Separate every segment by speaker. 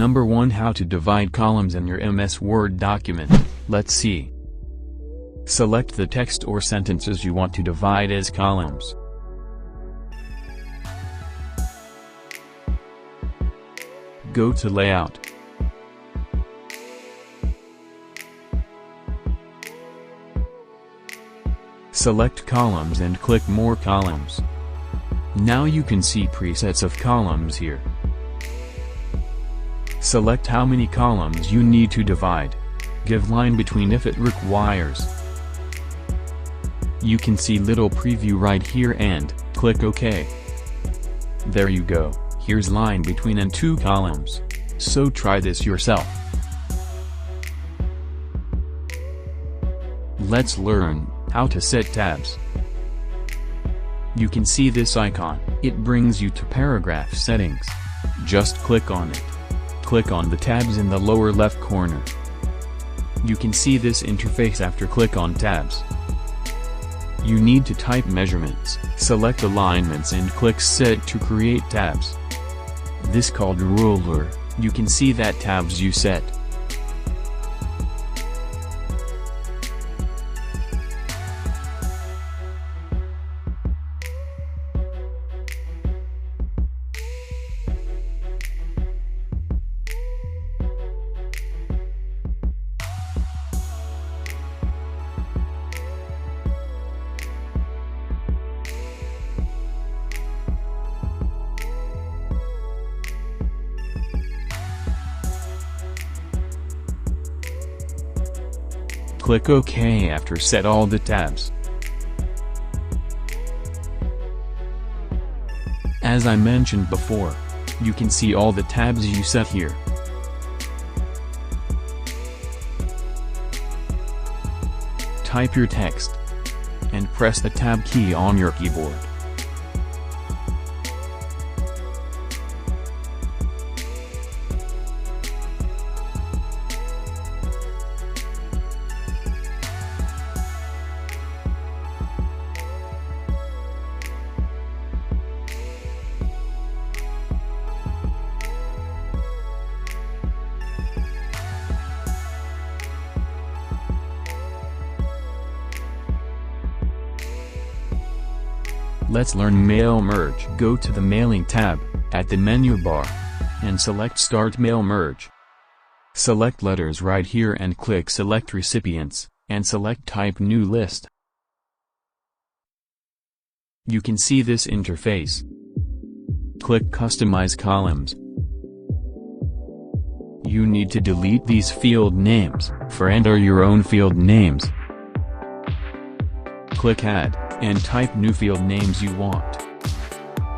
Speaker 1: Number 1. How to divide columns in your MS Word document. Let's see. Select the text or sentences you want to divide as columns. Go to Layout. Select Columns and click More Columns. Now you can see presets of columns here. Select how many columns you need to divide. Give line between if it requires. You can see little preview right here and click OK. There you go, here's line between and 2 columns. So try this yourself. Let's learn how to set tabs. You can see this icon, it brings you to paragraph settings. Just click on it. Click on the tabs in the lower left corner. You can see this interface after click on tabs. You need to type measurements, select alignments and click Set to create tabs. This called ruler, you can see that tabs you set. Click OK after set all the tabs. As I mentioned before, you can see all the tabs you set here. Type your text and press the Tab key on your keyboard. Let's learn Mail Merge. Go to the Mailing tab, at the menu bar, and select Start Mail Merge. Select Letters right here and click Select Recipients, and select Type New List. You can see this interface. Click Customize Columns. You need to delete these field names, for enter your own field names. Click Add, and type new field names you want.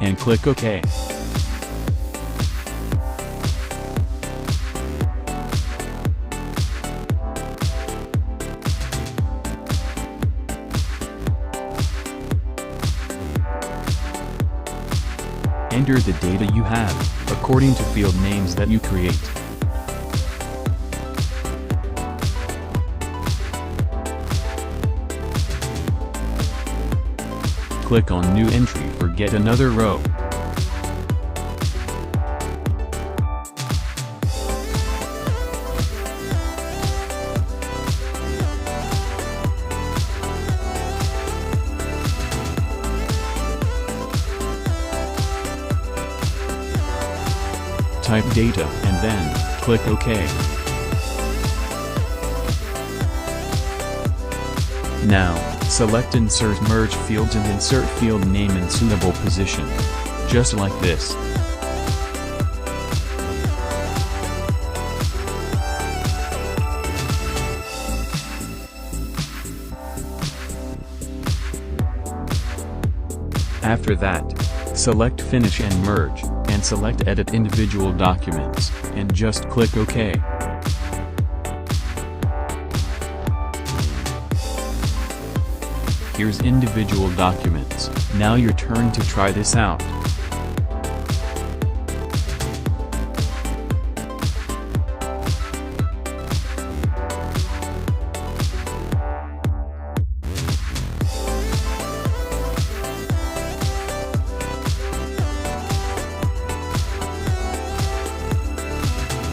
Speaker 1: And click OK. Enter the data you have, according to field names that you create. Click on New Entry for get another row. Type data and then click OK. Now, select Insert Merge Fields and insert field name in suitable position. Just like this. After that, select Finish and Merge, and select Edit Individual Documents, and just click OK. Here's individual documents. Now your turn to try this out.